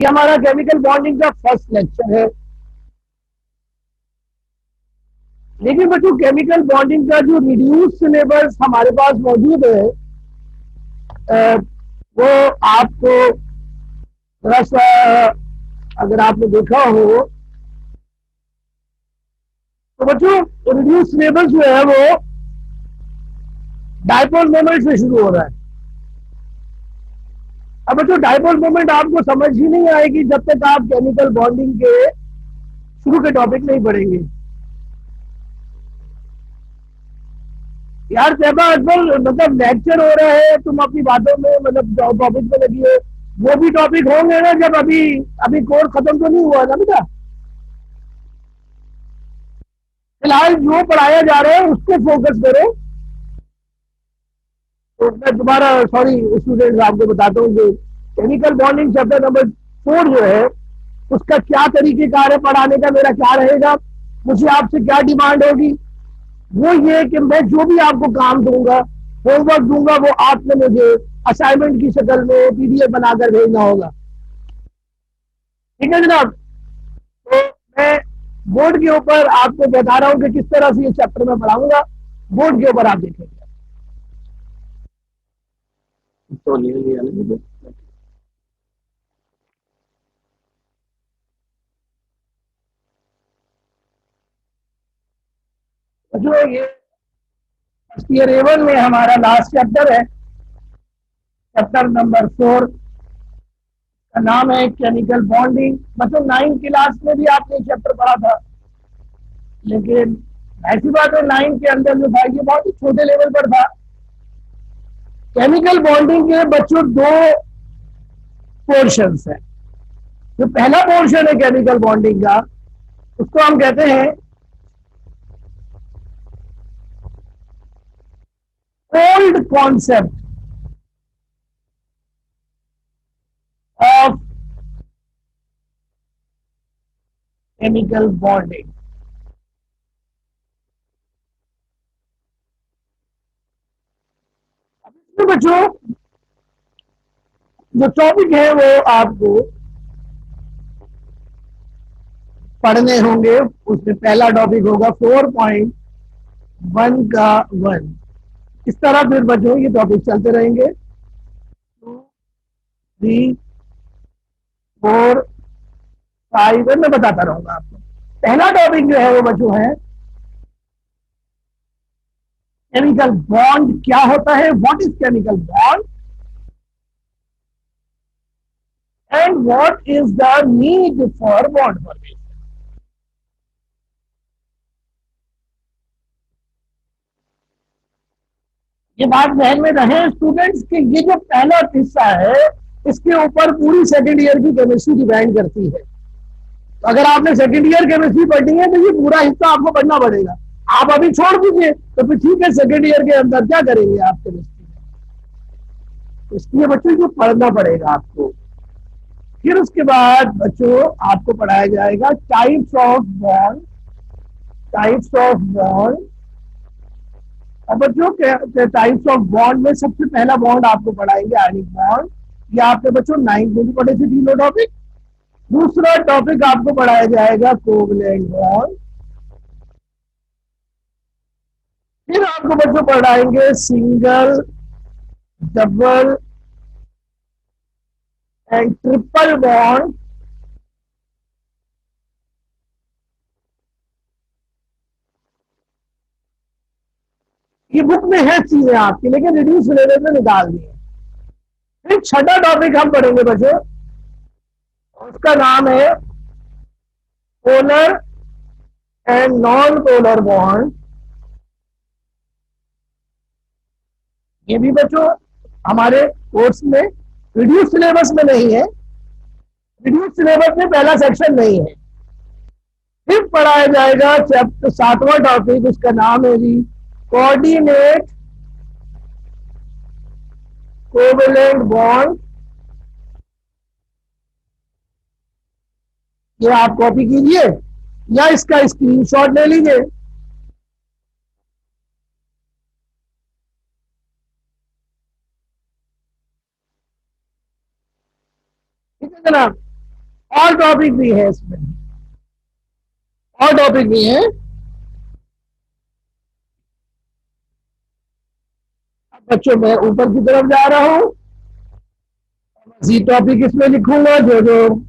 ये हमारा chemical bonding का फर्स्ट लेक्चर है। लेकिन बच्चों केमिकल बॉन्डिंग का जो रिड्यूस सिलेबस हमारे पास मौजूद है वो आपको थोड़ा सा अगर आपने देखा हो तो बच्चों रिड्यूस सिलेबस जो है वो डायपोल मोमेंट से शुरू हो रहा है। अब बच्चों डायपोल मोमेंट आपको समझ ही नहीं आएगी जब तक आप केमिकल बॉन्डिंग के शुरू के टॉपिक नहीं पढ़ेंगे। यार तैयबा अकबर मतलब लेक्चर हो रहे हैं, तुम अपनी बातों में मतलब टॉपिक में लगी हो। वो भी टॉपिक होंगे ना जब अभी अभी कोर्स खत्म तो नहीं हुआ ना बेटा। फिलहाल जो पढ़ाया जा रहा है उसको फोकस करो। तो मैं दोबारा सॉरी स्टूडेंट्स आपको बताता हूँ कि केमिकल बॉन्डिंग चैप्टर नंबर 4 जो है उसका क्या तरीकेकार है पढ़ाने का, मेरा क्या रहेगा, मुझे आपसे क्या डिमांड होगी। वो ये कि मैं जो भी आपको काम दूंगा, होमवर्क दूंगा, वो आपने मुझे असाइनमेंट की शक्ल में पीडीएफ बनाकर भेजना होगा। ठीक है जनाब। तो मैं बोर्ड के ऊपर आपको बता रहा हूं कि किस तरह से ये चैप्टर मैं पढ़ाऊंगा। बोर्ड के ऊपर आप देखेंगे। तो नहीं लिया मुझे जो ये ईयर A1 में हमारा लास्ट चैप्टर है, चैप्टर नंबर 4 का नाम है केमिकल बॉन्डिंग। मतलब 9 क्लास में भी आपने चैप्टर पढ़ा था, लेकिन ऐसी बात है 9 के अंदर जो था ये बहुत ही छोटे लेवल पर था। केमिकल बॉन्डिंग के बच्चों दो पोर्शंस हैं। जो पहला पोर्शन है केमिकल बॉन्डिंग का उसको हम कहते हैं old concept of chemical bonding. तो बच्चों जो टॉपिक है वो आपको पढ़ने होंगे। उसमें पहला टॉपिक होगा 4.1 का 1। इस तरह फिर बच्चों ये टॉपिक चलते रहेंगे 2 3 4 5। मैं बताता रहूंगा आपको। पहला टॉपिक जो है वो बच्चों है केमिकल बॉन्ड क्या होता है, what is chemical bond and what is the need for bond formation. ये बात ध्यान में रहे स्टूडेंट्स कि ये जो पहला हिस्सा है इसके ऊपर पूरी सेकेंड ईयर की केमिस्ट्री डिपेंड करती है। तो अगर आपने सेकेंड ईयर केमिस्ट्री पढ़नी है तो ये पूरा हिस्सा आपको पढ़ना पड़ेगा। आप अभी छोड़ दीजिए तो फिर ठीक है, सेकेंड ईयर के अंदर क्या करेंगे आप केमिस्ट्री में। इसलिए बच्चों को पढ़ना पड़ेगा आपको। फिर उसके बाद बच्चों आपको पढ़ाया जाएगा types of bond. Types of bond और बच्चों टाइप्स ऑफ बॉन्ड में सबसे पहला बॉन्ड आपको पढ़ाएंगे आयनिक बॉन्ड। ये आपने बच्चों 9th में भी पढ़े थे तीनों टॉपिक। दूसरा टॉपिक आपको पढ़ाया जाएगा कोवलेंट बॉन्ड। फिर आपको बच्चों पढ़ाएंगे single, double and triple bond. ये बुक में है चीजें आपकी, लेकिन रिड्यूस सिलेबस में निकाल दी है। फिर छठा टॉपिक हम पढ़ेंगे बच्चों, उसका नाम है polar and non polar bond. ये भी बच्चों हमारे कोर्स में रिड्यूस सिलेबस में नहीं है। रिड्यूस सिलेबस में पहला सेक्शन नहीं है। फिर पढ़ाया जाएगा चैप्टर 7वां टॉपिक, उसका नाम है जी कोऑर्डिनेट कोवेलेंट बॉन्ड। ये आप कॉपी कीजिए या इसका स्क्रीनशॉट ले लीजिए। ठीक है जनाब। और टॉपिक भी है इसमें, और टॉपिक भी है। अब बच्चों मैं ऊपर की तरफ जा रहा हूं, जी टॉपिक इसमें लिखूंगा जो जो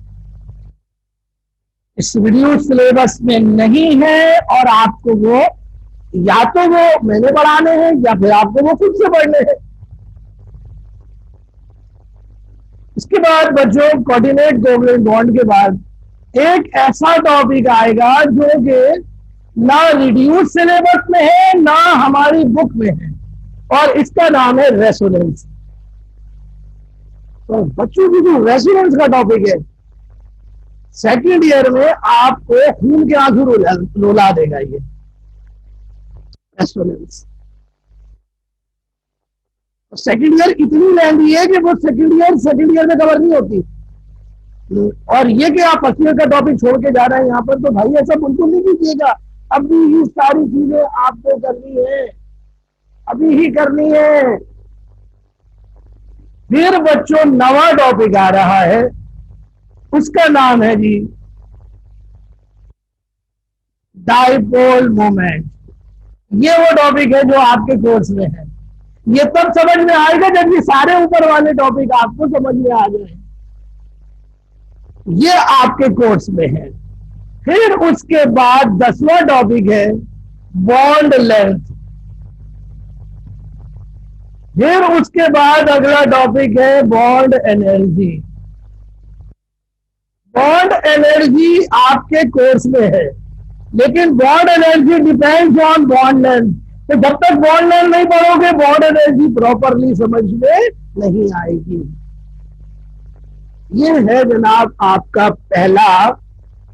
इस वीडियो सिलेबस में नहीं है, और आपको वो या तो वो मैंने पढ़ाने हैं या फिर आपको वो खुद से पढ़ने हैं। इसके बाद बच्चों कोऑर्डिनेट कोवलेंट बॉन्ड के बाद एक ऐसा टॉपिक आएगा जो कि ना रिड्यूस सिलेबस में है ना हमारी बुक में है, और इसका नाम है रेजोनेंस। तो बच्चों की जो रेजोनेंस का टॉपिक है सेकेंड ईयर में आपको खून के आंसू रुला देगा ये रेजोनेंस। सेकेंड ईयर इतनी लेंदी है कि वो सेकेंड ईयर में कवर नहीं होती। और ये कि आप फर्स्ट ईयर का टॉपिक छोड़ के जा रहे हैं यहाँ पर, तो भाई ऐसा बिल्कुल नहीं कीजिएगा। अभी ये सारी चीजें आपको करनी है, अभी ही करनी है। फिर बच्चों नवा टॉपिक आ रहा है, उसका नाम है जी डाइपोल मोमेंट। ये वो टॉपिक है जो आपके कोर्स में है। ये तब समझ में आएगा जब ये सारे ऊपर वाले टॉपिक आपको समझ में आ जाए। ये आपके कोर्स में है। फिर उसके बाद 10वां टॉपिक है बॉन्ड लेंथ। फिर उसके बाद अगला टॉपिक है बॉन्ड एनर्जी। बॉन्ड एनर्जी आपके कोर्स में है, लेकिन bond energy depends on bond length. तो जब तक बॉन्ड लेंथ नहीं पढ़ोगे बॉन्ड एनर्जी प्रॉपरली समझ में नहीं आएगी। ये है जनाब आपका पहला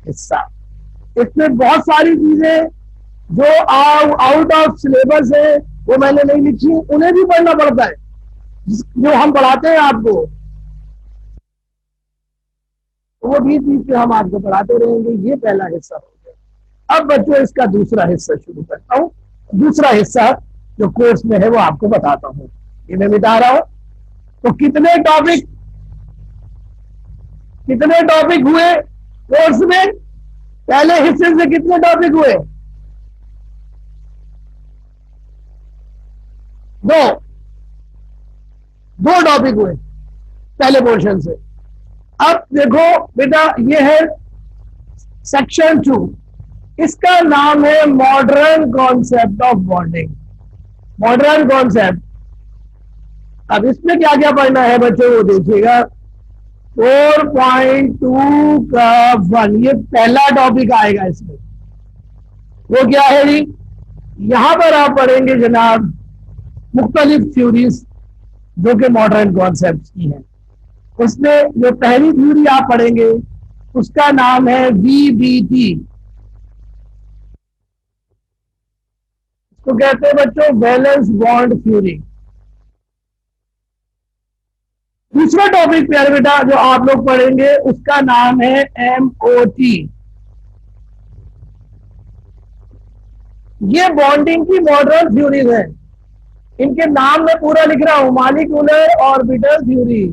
हिस्सा। इसमें बहुत सारी चीजें जो आउट ऑफ सिलेबस है वो मैंने नहीं लिखी, उन्हें भी पढ़ना पड़ता है जो हम पढ़ाते हैं आपको, तो वो भी चीज से हम आपको पढ़ाते रहेंगे। ये पहला हिस्सा हो गया। अब बच्चों इसका दूसरा हिस्सा शुरू करता हूं। दूसरा हिस्सा जो कोर्स में है वो आपको बताता हूं। ये मैं मिटा रहा हूं। तो कितने टॉपिक हुए कोर्स में? पहले हिस्से से कितने टॉपिक हुए? दो टॉपिक हुए पहले पोर्शन से। अब देखो बेटा, ये है सेक्शन 2। इसका नाम है modern concept of bonding. Modern concept. अब इसमें क्या क्या पढ़ना है बच्चों वो देखिएगा। 4.2 का 1 ये पहला टॉपिक आएगा इसमें। वो क्या है जी? यहां पर आप पढ़ेंगे जनाब मुख्तलिफ थ्योरीज जो कि मॉडर्न कॉन्सेप्ट की हैं। उसमें जो पहली थ्योरी आप पढ़ेंगे उसका नाम है VBT। इसको कहते हैं बच्चों वैलेंस बॉन्ड थ्योरी। दूसरा टॉपिक प्यारे बेटा जो आप लोग पढ़ेंगे उसका नाम है MOT। ये बॉन्डिंग की मॉडर्न थ्योरीज है। इनके नाम में पूरा लिख रहा हूं, मॉलिक्यूलर ऑर्बिटल थ्योरी।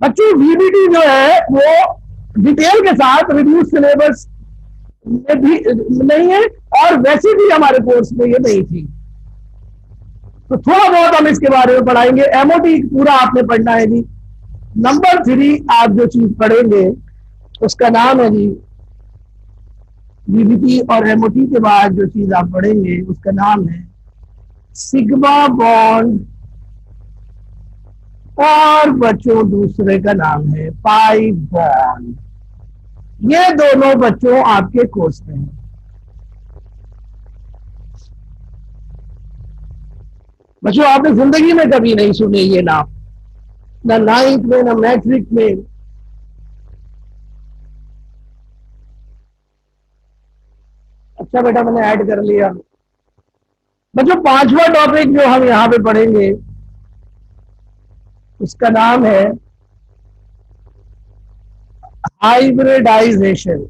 बच्चों VBT जो है वो डिटेल के साथ रिड्यूस सिलेबस में भी नहीं है, और वैसे भी हमारे कोर्स में ये नहीं थी, तो थोड़ा बहुत हम इसके बारे में पढ़ाएंगे। MOT पूरा आपने पढ़ना है जी। नंबर 3 आप जो चीज पढ़ेंगे उसका नाम है जी VBT, और MOT के बाद जो चीज आप पढ़ेंगे उसका नाम है सिग्मा बॉन्ड, और बच्चों दूसरे का नाम है पाई बॉन्ड। ये दोनों बच्चों आपके कोर्स में हैं। बच्चों आपने जिंदगी में कभी नहीं सुने ये नाम, ना 9th में ना मैट्रिक में। अच्छा बेटा मैंने ऐड कर लिया। बच्चों 5वां टॉपिक जो हम यहां पे पढ़ेंगे उसका नाम है हाइब्रिडाइजेशन।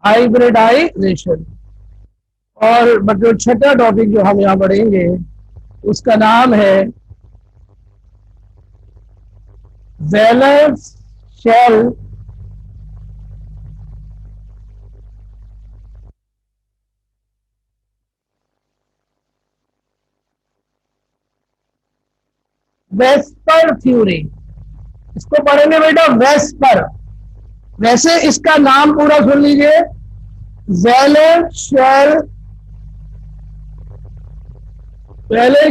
हाइब्रिडाइजेशन। और बच्चों 6वां टॉपिक जो हम यहां पढ़ेंगे उसका नाम है वैलेंस शेल वेस्पर थ्योरी, इसको पढ़ेंगे बेटा वेस्पर। वैसे इसका नाम पूरा सुन लीजिए, valence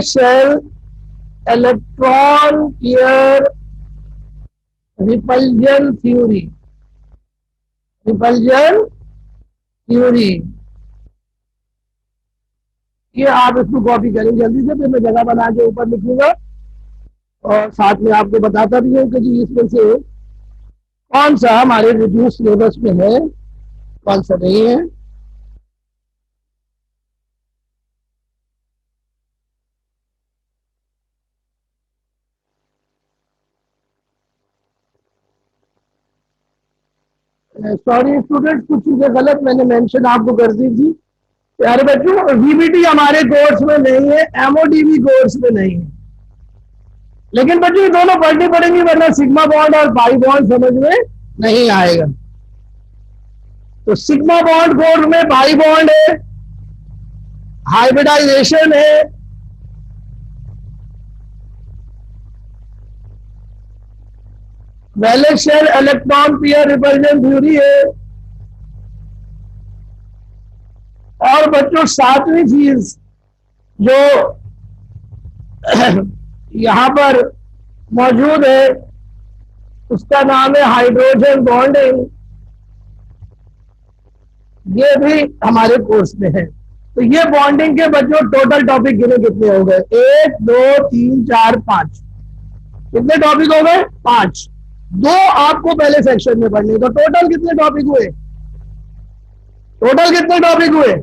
shell electron pair repulsion theory, repulsion theory. ये आप इसको कॉपी करेंगे जल्दी से, फिर मैं जगह बना के ऊपर लिखूंगा और साथ में आपको बताता भी हूँ कि जी इसमें से कौन सा हमारे रिड्यूस सिलेबस में है, कौन सा नहीं है। सॉरी स्टूडेंट्स, कुछ चीजें गलत मैंने मेंशन आपको कर दी थी। प्यारे बच्चों, वीबीटी हमारे कोर्स में नहीं है, एमओडीबी कोर्स में नहीं है, लेकिन बच्चों ये दोनों पढ़नी पड़ेंगी वरना सिग्मा बॉन्ड और पाई बॉन्ड समझ में नहीं आएगा। तो सिग्मा बॉन्ड कोर्स में पाई बॉन्ड है, हाइब्रिडाइजेशन है, valence shell electron pair repulsion theory है, और बच्चों सातवीं चीज जो यहां पर मौजूद है उसका नाम है हाइड्रोजन बॉन्डिंग। ये भी हमारे कोर्स में है। तो ये बॉन्डिंग के बच्चों टोटल टॉपिक गिने कितने हो गए? 1 2 3 4 5। कितने टॉपिक हो गए? 5। 2 आपको पहले सेक्शन में पढ़ने, तो टोटल कितने टॉपिक हुए? टोटल कितने टॉपिक हुए?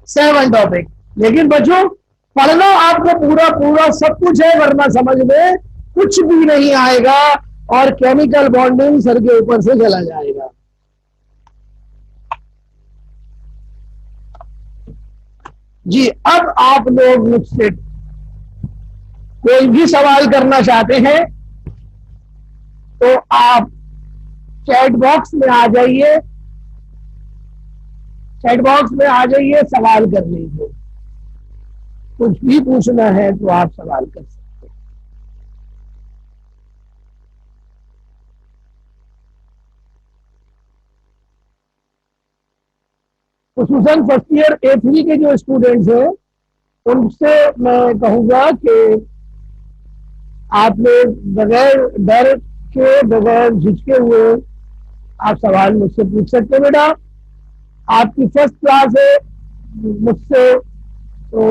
7 टॉपिक। लेकिन बच्चों पढ़ना आपको पूरा पूरा सब कुछ है, वरना समझ में कुछ भी नहीं आएगा और केमिकल बॉन्डिंग सर के ऊपर से चला जाएगा। जी, अब आप लोग मुझसे कोई भी सवाल करना चाहते हैं तो आप चैट बॉक्स में आ जाइए, चैट बॉक्स में आ जाइए, सवाल कर लीजिए। कुछ भी पूछना है तो आप सवाल कर सकते हैं। खुसूसन फर्स्ट ईयर A3 के जो स्टूडेंट्स हैं उनसे मैं कहूंगा कि आप लोग बगैर डर के, बगैर झिझके हुए आप सवाल मुझसे पूछ सकते हैं। बेटा आपकी फर्स्ट क्लास है, मुझसे तो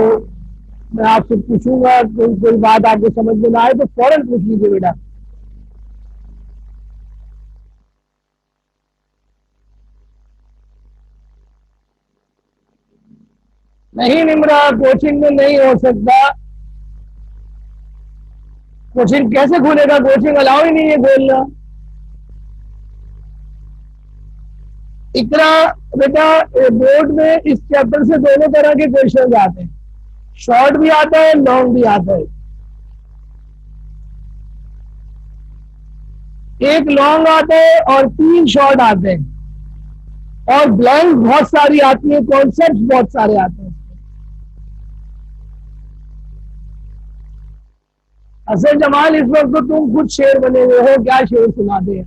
मैं आपसे पूछूंगा, कोई बात आपको समझ में ना आए तो फौरन पूछ लीजिए बेटा। नहीं निमरा, कोचिंग में नहीं हो सकता। कोचिंग कैसे खुलेगा? कोचिंग अलाउ ही नहीं है खोलना। इकरा बेटा बोर्ड में इस चैप्टर से दोनों तरह के क्वेश्चन आते हैं, शॉर्ट भी आता है, लॉन्ग भी आता है। एक लॉन्ग आता है और 3 शॉर्ट आते हैं, और ब्लैंक बहुत सारी आती है, कॉन्सेप्ट बहुत सारे आते हैं। असल जमाल इस वक्त तो तुम खुद शेर बने हुए हो, क्या शेर सुना दे।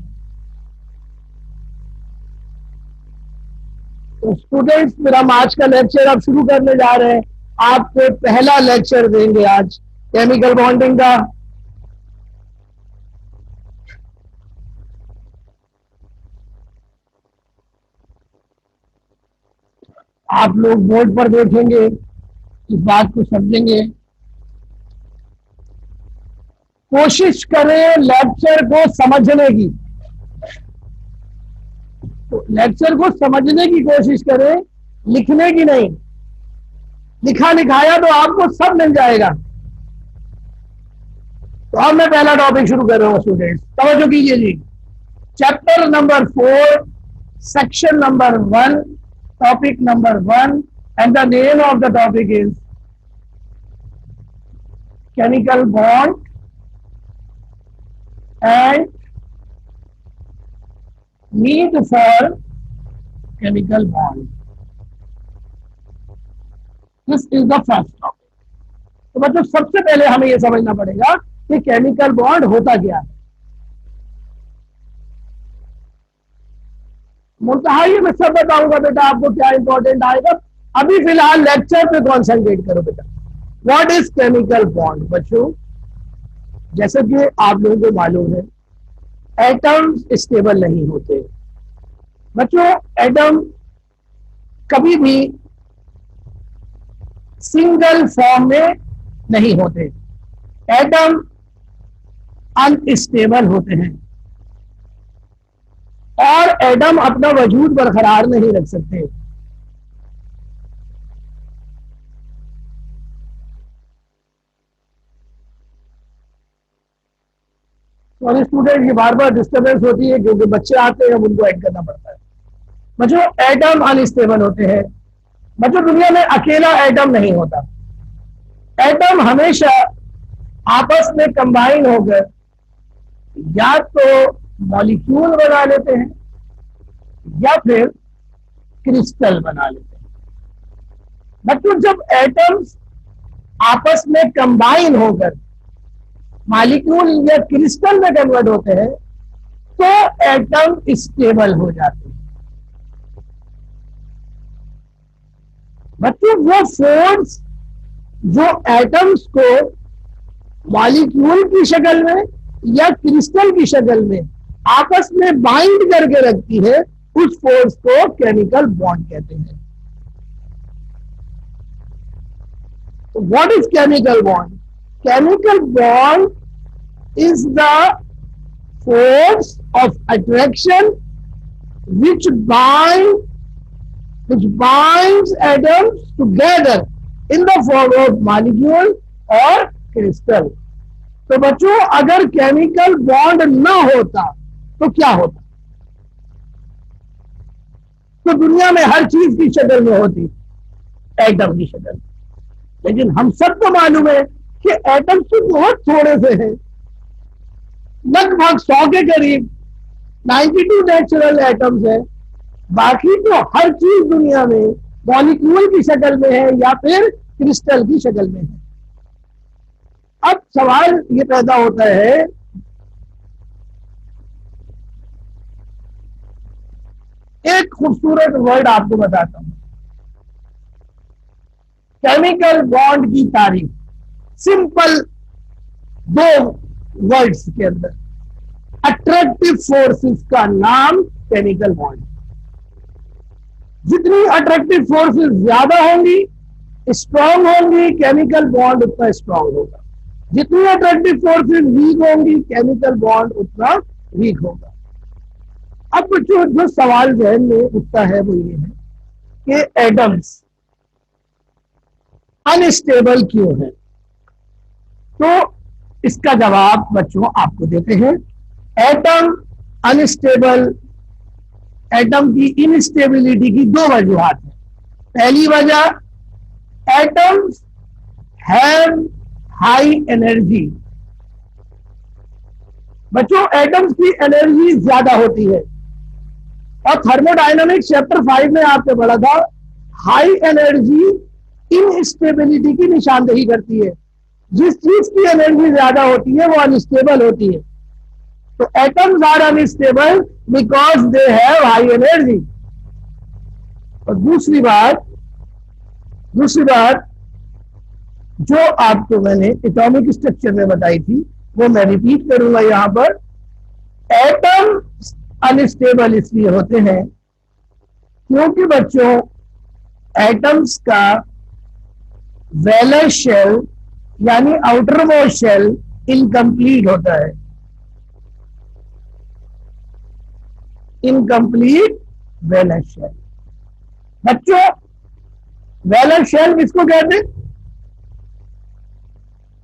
तो स्टूडेंट्स, फिर हम आज का लेक्चर अब शुरू करने जा रहे हैं। आपको पहला लेक्चर देंगे आज केमिकल बॉन्डिंग का। आप लोग बोर्ड पर देखेंगे, इस बात को समझेंगे। कोशिश करें लेक्चर को समझने की, तो लेक्चर को समझने की कोशिश करें, लिखने की नहीं। लिखा लिखाया तो आपको सब मिल जाएगा। तो अब मैं पहला टॉपिक शुरू कर रहा हूं स्टूडेंट्स, तवज्जो कीजिए जी। Chapter number 4, section number 1, topic number 1, and the name of the topic is chemical bond and need for chemical bond. This is the first topic. तो बच्चों सबसे पहले हमें यह समझना पड़ेगा कि केमिकल बॉन्ड होता क्या है। मुंतहा ये मैं सब बताऊंगा बेटा, आपको क्या इंपॉर्टेंट आएगा। अभी फिलहाल लेक्चर पे कॉन्सेंट्रेट करो बेटा। What is chemical bond? बच्चों जैसे कि आप लोगों को मालूम है, एटम्स स्टेबल नहीं होते। बच्चों एटम कभी भी सिंगल फॉर्म में नहीं होते, एटम अनस्टेबल होते हैं और एटम अपना वजूद बरकरार नहीं रख सकते। और स्टूडेंट की बार बार डिस्टर्बेंस होती है क्योंकि बच्चे आते हैं, उनको ऐड करना पड़ता है। बच्चों एटम अनस्टेबल होते हैं। बच्चों दुनिया में अकेला एटम नहीं होता, एटम हमेशा आपस में कंबाइन होकर या तो मॉलिक्यूल बना लेते हैं या फिर क्रिस्टल बना लेते हैं। बच्चों जब एटम्स आपस में कंबाइन होकर मॉलिक्यूल या क्रिस्टल में कन्वर्ट होते हैं तो एटम स्टेबल हो जाते हैं। बच्चों वो फोर्स जो एटम्स को मॉलिक्यूल की शक्ल में या क्रिस्टल की शक्ल में आपस में बाइंड करके रखती है, उस फोर्स को केमिकल बॉन्ड कहते हैं। तो what is chemical bond? Chemical bond is the force of attraction which binds atoms together in the form of molecule or crystal. तो बच्चों अगर केमिकल बॉन्ड ना होता तो क्या होता? तो दुनिया में हर चीज की शक्ल में होती एटम की शक्ल। लेकिन हम सबको मालूम है कि एटम तो बहुत थोड़े से हैं, लगभग 100 के करीब 92 नेचुरल एटम्स है। बाकी तो हर चीज दुनिया में मॉलिक्यूल की शक्ल में है या फिर क्रिस्टल की शक्ल में है। अब सवाल ये पैदा होता है एक खूबसूरत वर्ड आपको बताता हूं, केमिकल बॉन्ड की तारीफ। सिंपल दो वर्ड्स के अंदर, अट्रैक्टिव फोर्सेस का नाम केमिकल बॉन्ड। जितनी अट्रैक्टिव फोर्सेस ज्यादा होंगी, स्ट्रांग होंगी, केमिकल बॉन्ड उतना स्ट्रांग होगा। जितनी अट्रैक्टिव फोर्सेस वीक होंगी, केमिकल बॉन्ड उतना वीक होगा। अब जो सवाल जहन में उठता है वो ये है कि एटम्स अनस्टेबल क्यों है? तो इसका जवाब बच्चों आपको देते हैं। एटम अनस्टेबल, एटम की इनस्टेबिलिटी की दो वजूहात हैं। पहली वजह, एटम्स हैव हाई एनर्जी। बच्चों एटम्स की एनर्जी ज्यादा होती है और थर्मोडायनामिक्स चैप्टर 5 में आपने पढ़ा था, हाई एनर्जी इनस्टेबिलिटी की निशानदेही करती है। जिस चीज की एनर्जी ज्यादा होती है वो अनस्टेबल होती है। तो atoms are unstable because they have high energy. और दूसरी बात जो आपको मैंने एटॉमिक स्ट्रक्चर में बताई थी वो मैं रिपीट करूंगा यहां पर। एटम अनस्टेबल इसलिए होते हैं क्योंकि बच्चों एटम्स का वैलेंस शेल यानी आउटर मोस्ट शेल इनकम्प्लीट होता है। Incomplete valence shell. बच्चों वैलेंस शेल किसको कहते हैं?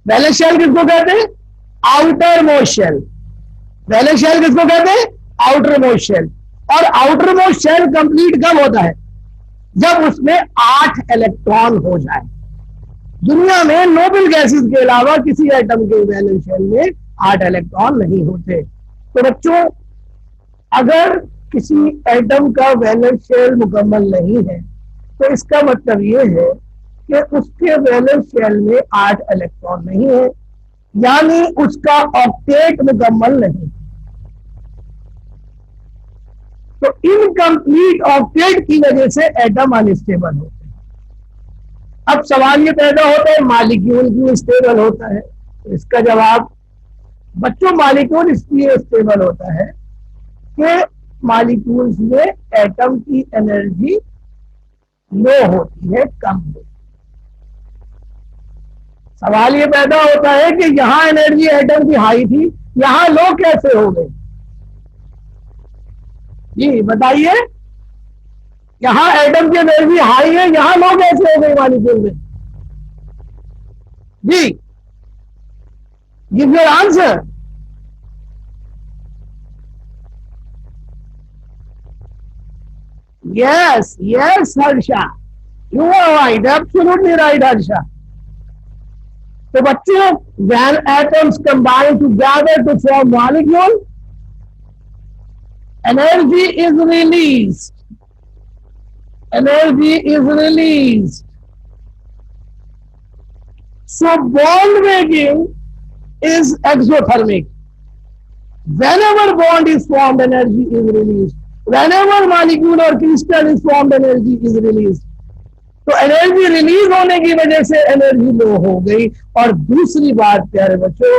वैलेंस शेल किसको कहते हैं? Outermost shell. Valence shell किसको कहते हैं? Outermost shell. और आउटर मोस्ट शेल कंप्लीट कब होता है? जब उसमें 8 इलेक्ट्रॉन हो जाए। दुनिया में नोबल गैसेस के अलावा किसी एटम के वैलेंस शेल में 8 इलेक्ट्रॉन नहीं होते। तो बच्चों, अगर किसी एटम का वैलेंस शेल मुकम्मल नहीं है तो इसका मतलब ये है कि उसके वैलेंस शेल में 8 इलेक्ट्रॉन नहीं है, यानी उसका ऑक्टेट मुकम्मल नहीं। तो इनकम्प्लीट ऑक्टेट की वजह से एटम अनस्टेबल होते हैं। अब सवाल ये पैदा होता है मॉलिक्यूल क्यों स्टेबल होता है? तो इसका जवाब बच्चों, मॉलिक्यूल इसलिए स्टेबल होता है कि मॉलिक्यूल्स में एटम की एनर्जी लो होती है, कम होती है। सवाल ये पैदा होता है कि यहां एनर्जी एटम की हाई थी, यहां लो कैसे हो गई? जी बताइए, यहां एटम की एनर्जी हाई है, यहां लो कैसे हो गई मॉलिक्यूल में? जी, give your answer. Yes yes Harsha, you are right, absolutely right Harsha. तो बच्चों, when atoms combine together to form molecule, energy is released. Energy is released. So bond making is exothermic. Whenever bond is formed, energy is released. Whenever molecule or crystal is formed, energy is released. तो energy release होने की वजह से energy low हो गई। और दूसरी बात प्यारे बच्चों,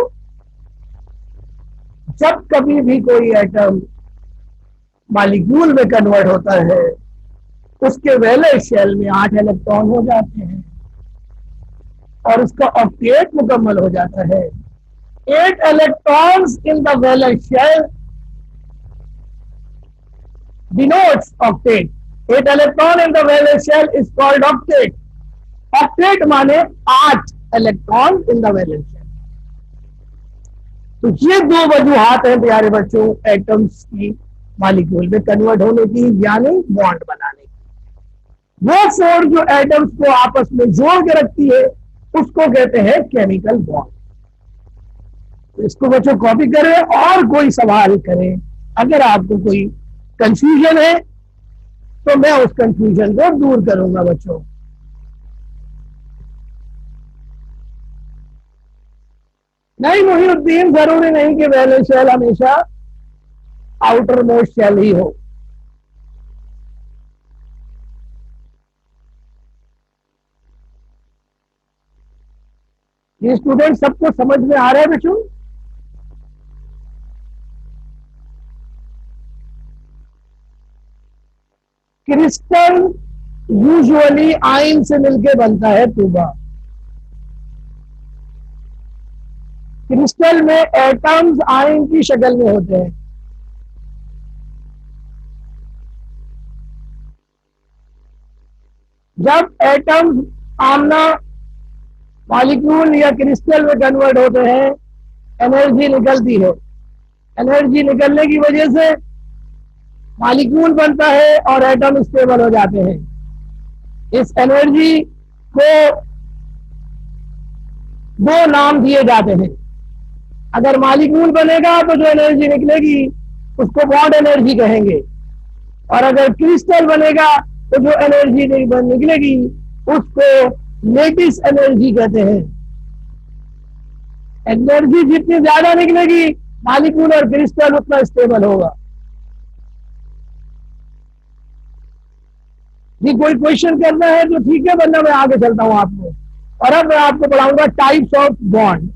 जब कभी भी कोई एटम मॉलिक्यूल में कन्वर्ट होता है, उसके वैलेंस शेल में 8 इलेक्ट्रॉन हो जाते हैं और उसका ऑक्टेट मुकम्मल हो जाता है। 8 electrons in the valence shell denotes octet. 8 electron in the valence shell is called octet. Octet माने 8 electron in the valence shell. तो ये दो वजूहात हैं प्यारे बच्चों एटम्स की मॉलिक्यूल में कन्वर्ट होने की, यानी बॉन्ड बनाने की। वो फोर्स जो एटम्स को आपस में जोड़ के रखती है उसको कहते हैं केमिकल बॉन्ड। तो इसको बच्चों कॉपी करें और कोई सवाल करें। अगर आपको कोई कंफ्यूजन है तो मैं उस कंफ्यूजन को दूर करूंगा बच्चों। नहीं मुहीउद्दीन, जरूरी नहीं कि वैलेंस शेल हमेशा आउटर मोस्ट शेल ही हो। ये स्टूडेंट सबको समझ में आ रहा है बच्चों? क्रिस्टल यूजुअली आयन से मिलकर बनता है टूबा। क्रिस्टल में एटम्स आयन की शक्ल में होते हैं। जब एटम्स आमना मॉलिक्यूल या क्रिस्टल में कन्वर्ट होते हैं, एनर्जी निकलती है। एनर्जी निकलने की वजह से मॉलिक्यूल बनता है और एटम स्टेबल हो जाते हैं। इस एनर्जी को दो नाम दिए जाते हैं। अगर मॉलिक्यूल बनेगा तो जो एनर्जी निकलेगी उसको बॉन्ड एनर्जी कहेंगे, और अगर क्रिस्टल बनेगा तो जो एनर्जी निकलेगी उसको लेटिस एनर्जी कहते हैं। एनर्जी जितनी ज्यादा निकलेगी मॉलिक्यूल और क्रिस्टल उतना स्टेबल होगा। जी कोई क्वेश्चन करना है तो ठीक है, वरना मैं आगे चलता हूं आपको। और अब मैं आपको पढ़ाऊंगा टाइप्स ऑफ बॉन्ड।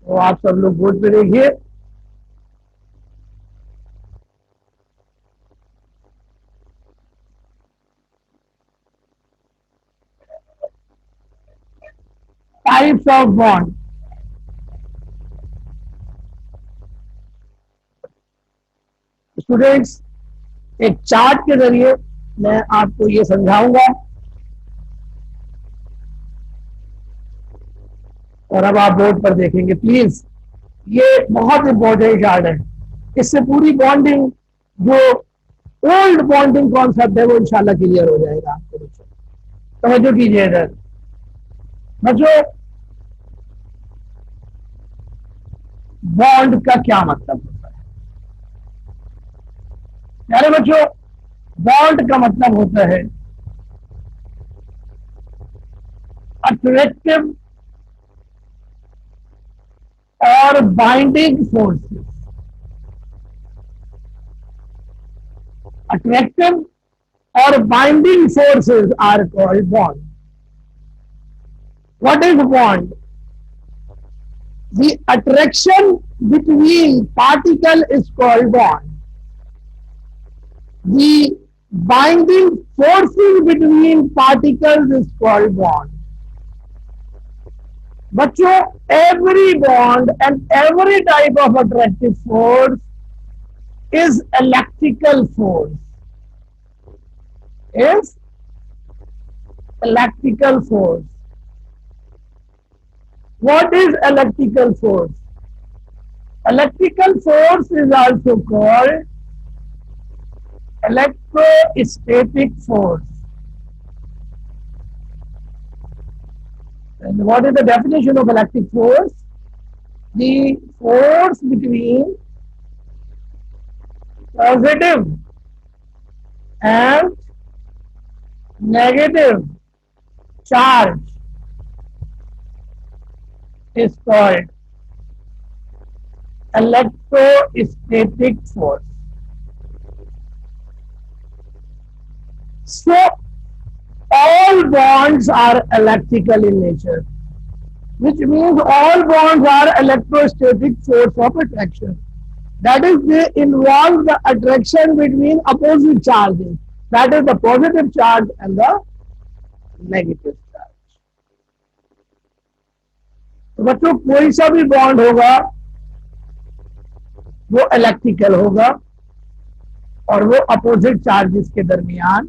तो आप सब लोग बोर्ड पे देखिए। Types of bond. स्टूडेंट्स, एक चार्ट के जरिए मैं आपको ये समझाऊंगा, और अब आप बोर्ड पर देखेंगे प्लीज। ये बहुत इंपॉर्टेंट चार्ट है। इससे पूरी बॉन्डिंग जो ओल्ड बॉन्डिंग कॉन्सेप्ट है वो इंशाल्लाह क्लियर हो जाएगा आपको बच्चों। तवज्जो कीजिए इधर बच्चों, बॉन्ड का क्या मतलब होता है प्यारे बच्चों? बॉन्ड का मतलब होता है अट्रैक्टिव और binding forces. Attractive or binding forces are called bond. What is bond? The attraction between particle is called bond. The binding forces between particles is called bond. बच्चों, every bond and every type of attractive force is electrical force. Is electrical force. What is electrical force? Electrical force is also called electrostatic force. And what is the definition of electric force? The force between positive and negative charge is called electrostatic force. So all bonds are electrical in nature, which means all bonds are electrostatic force of attraction. That is, they involve the attraction between opposite charges. That is the positive charge and the negative charge. तो बच्चों, कोई सा भी bond होगा वो electrical होगा और वो अपोजिट चार्जेस के दरमियान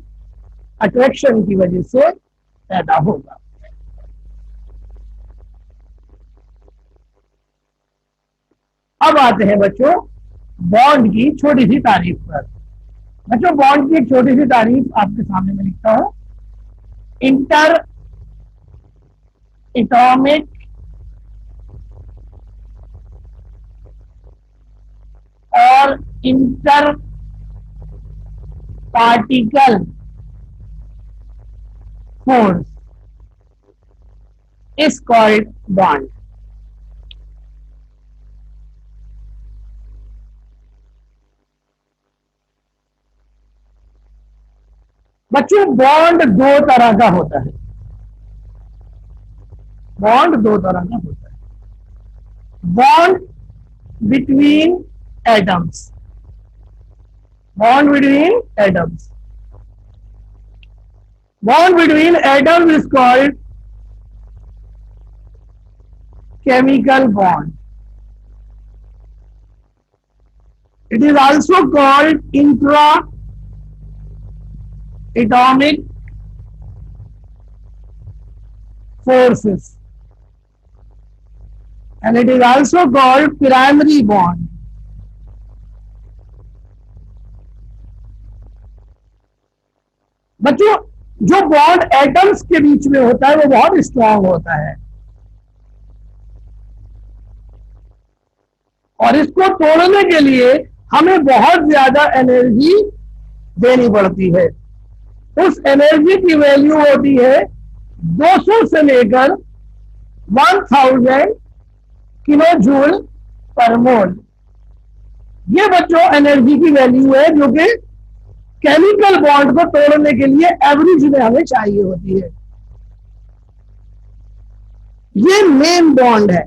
अट्रैक्शन की वजह से पैदा होगा। अब आते हैं बच्चों बॉन्ड की छोटी सी तारीफ पर। बच्चों, बॉन्ड की एक छोटी सी तारीफ आपके सामने मैं लिखता हूं। इंटर एटॉमिक और inter particle force is called bond. बच्चों, बॉन्ड दो तरह का होता है। बॉन्ड दो तरह का होता है। Bond between atoms. Bond between atoms. Bond between atoms is called chemical bond. It is also called intra atomic forces, and it is also called primary bond. बच्चों, जो बॉन्ड एटम्स के बीच में होता है वो बहुत स्ट्रांग होता है और इसको तोड़ने के लिए हमें बहुत ज्यादा एनर्जी देनी पड़ती है। उस एनर्जी की वैल्यू होती है 200 से लेकर 1000 किलो जूल पर मोल। ये बच्चों एनर्जी की वैल्यू है जो कि केमिकल बॉन्ड को तोड़ने के लिए एवरेज में हमें चाहिए होती है। ये मेन बॉन्ड है।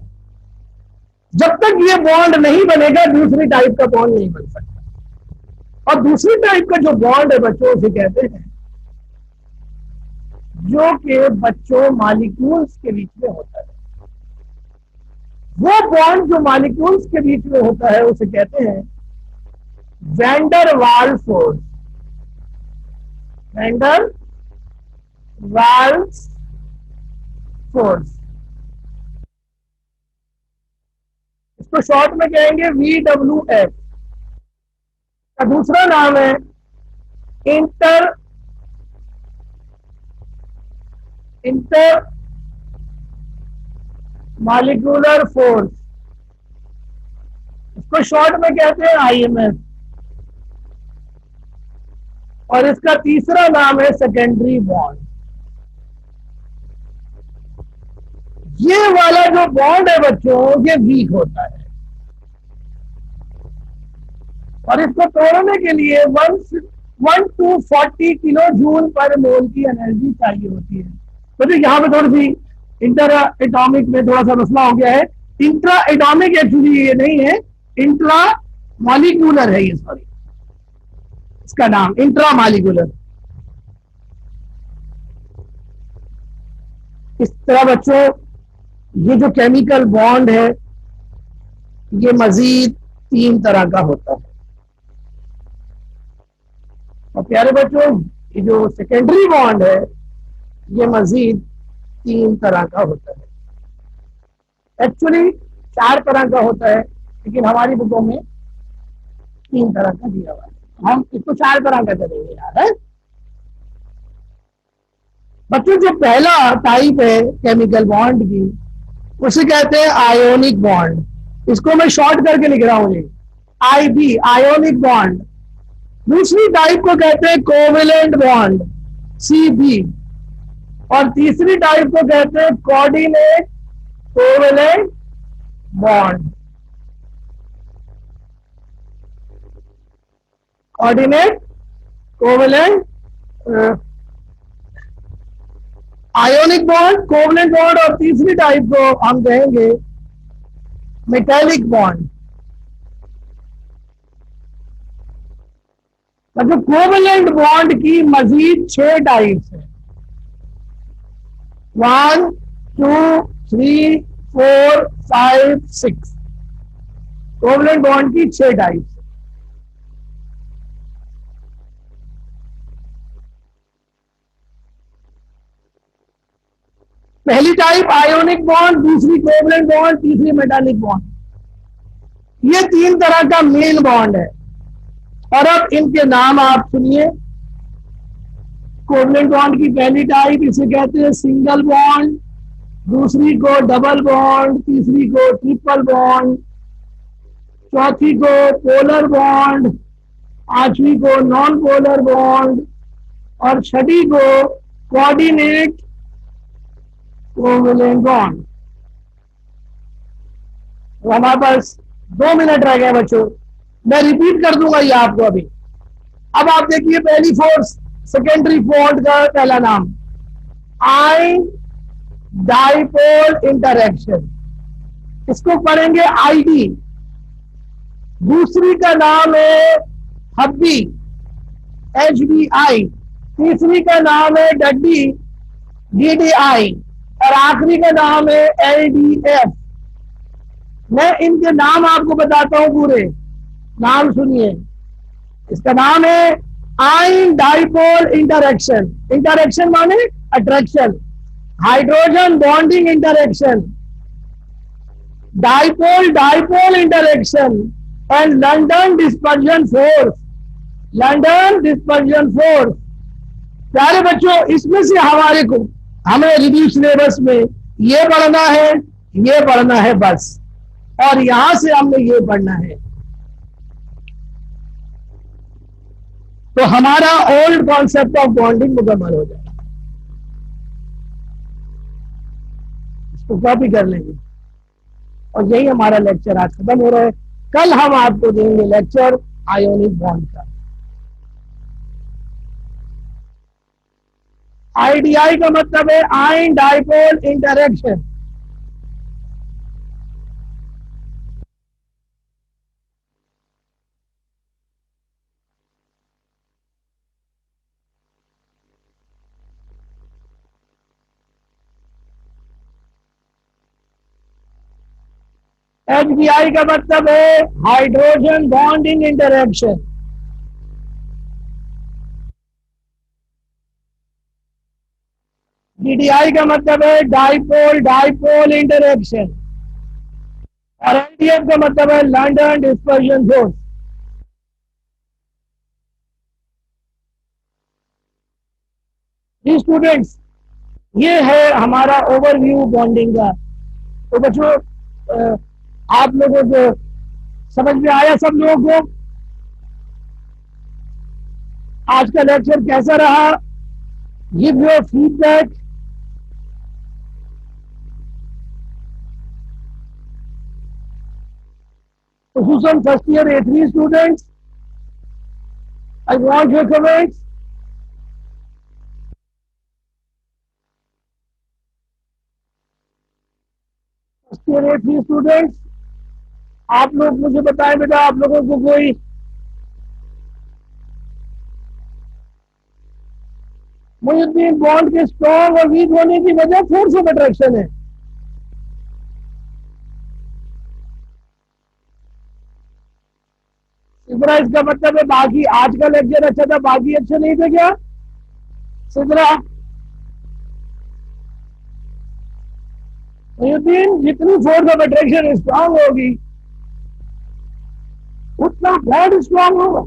जब तक ये बॉन्ड नहीं बनेगा दूसरी टाइप का बॉन्ड नहीं बन सकता। और दूसरी टाइप का जो बॉन्ड है बच्चों उसे कहते हैं जो कि बच्चों मॉलिक्यूल्स के बीच में होता है। वो बॉन्ड जो मॉलिक्यूल्स के बीच में होता है उसे कहते हैं van der Waals force. Van der Waals force, इसको शॉर्ट में कहेंगे VWF। का दूसरा नाम है इंटर मॉलिक्यूलर फोर्स, इसको शॉर्ट में कहते हैं आईएमएफ। और इसका तीसरा नाम है सेकेंडरी बॉन्ड। ये वाला जो बॉन्ड है बच्चों, ये वीक होता है और इसको तोड़ने के लिए 1 to 40 किलो जूल पर मोल की एनर्जी चाहिए होती है। तो यहाँ पे थोड़ी सी इंटर एटॉमिक में थोड़ा सा मसला हो गया है। इंट्रा एटॉमिक एक्चुअली ये नहीं है, इंट्रा मॉलिक्यूलर है ये, सॉरी, इसका नाम इंट्रा मॉलिक्यूलर। इस तरह बच्चों ये जो केमिकल बॉन्ड है ये मजीद 3 तरह का होता है। और प्यारे बच्चों ये जो सेकेंडरी बॉन्ड है ये मजीद 3 तरह का होता है। एक्चुअली 4 तरह का होता है, लेकिन हमारी बुकों में 3 तरह का दिया हुआ है। हम इसको 4 तरह का करेंगे यार, है बच्चों। जो पहला टाइप है केमिकल बॉन्ड की, उसे कहते हैं आयोनिक बॉन्ड। इसको मैं शॉर्ट करके लिख रहा हूं, आईबी, आयोनिक बॉन्ड। दूसरी टाइप को कहते हैं कोवेलेंट बॉन्ड, सीबी। और तीसरी टाइप को कहते हैं coordinate covalent bond, coordinate covalent ionic bond, covalent bond. और तीसरी टाइप को हम कहेंगे मेटेलिक बॉन्ड। मतलब कोवेलेंट बॉन्ड की मजीद 6 टाइप्स है। 1 2 3 4 5 6 कोवेलेंट बॉन्ड की 6 टाइप्स। पहली टाइप आयोनिक बॉन्ड, दूसरी कोवेलेंट बॉन्ड, तीसरी मेटालिक बॉन्ड। ये 3 तरह का मेन बॉन्ड है। और अब इनके नाम आप सुनिए। कोवेलेंट बॉन्ड की पहली टाइप इसे कहते हैं सिंगल बॉन्ड, दूसरी को डबल बॉन्ड, तीसरी को ट्रिपल बॉन्ड, चौथी को पोलर बॉन्ड, पांचवी को नॉन पोलर बॉन्ड और छठी को कोऑर्डिनेट कोवेलेंट बॉन्ड। तो हमारे पास 2 मिनट रह गए बच्चों, मैं रिपीट कर दूंगा ये आपको अभी। अब आप देखिए पहली फोर्स सेकेंडरी बॉन्ड का पहला नाम आयन डाइपोल इंटरेक्शन, इसको पढ़ेंगे आईडी। दूसरी का नाम है हब्बी, HBI। तीसरी का नाम है डड्डी, DDI। और आखिरी का नाम है LDF। मैं इनके नाम आपको बताता हूं, पूरे नाम सुनिए। इसका नाम है आयन डाइपोल इंटरेक्शन। इंटरेक्शन माने attraction, hydrogen bonding interaction, dipole dipole interaction and London dispersion force, London dispersion force. प्यारे बच्चों इसमें से हमें रिव्यू सिलेबस में ये पढ़ना है, ये पढ़ना है बस, और यहां से हमने ये पढ़ना है। तो हमारा ओल्ड कॉन्सेप्ट ऑफ बॉन्डिंग मुकम्मल हो जाएगा। इसको कॉपी कर लेंगे और यही हमारा लेक्चर आज खत्म हो रहा है। कल हम आपको देंगे लेक्चर आयोनिक बॉन्ड का। आईडीआई का मतलब है आयन डाइपोल इंटरेक्शन। HBI का मतलब है हाइड्रोजन बॉन्डिंग इंटरेक्शन। DDI का मतलब है डाइपोल डाइपोल इंटरेक्शन। और LDF का मतलब है लंडन डिस्पर्जन फोर्स। जी स्टूडेंट्स, ये है हमारा ओवरव्यू बॉन्डिंग का। तो बच्चों, आप लोगों को समझ में आया? सब लोगों को आज का लेक्चर कैसा रहा? Give your feedback. खसूसन first year A3 students, I want your comments. First year A3 students, आप लोग मुझे बताएं बेटा, आप लोगों को कोई मुहिद्दीन बॉन्ड के स्ट्रॉन्ग और वीक होने की वजह फोर्स ऑफ अट्रैक्शन है। सिद्रा, इसका मतलब है बाकी आज का लेक्चर अच्छा था, बाकी अच्छे नहीं थे क्या सिद्रा? मुहिद्दीन, जितनी फोर्स ऑफ अट्रैक्शन स्ट्रॉन्ग होगी उतना बॉन्ड स्ट्रॉन्ग होगा,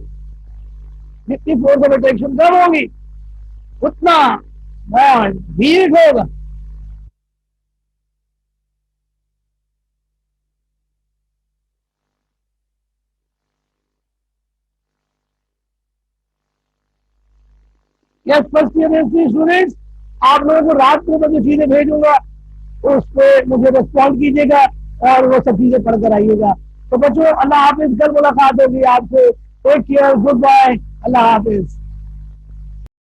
जितनी फोर्स ऑफ अट्रैक्शन कम होगी उतना बॉन्ड वीक होगा। यस फर्स्ट ईयर स्टूडेंट्स, आप लोगों को रात को मैं जो चीजें भेजूंगा उस पर मुझे रिस्पॉन्ड कीजिएगा और वो सब चीजें पढ़कर आइएगा। तो बच्चों, अल्लाह हाफिज, कल मुलाकात होगी आपसे। टेक केयर, गुड बाय, अल्लाह हाफिज।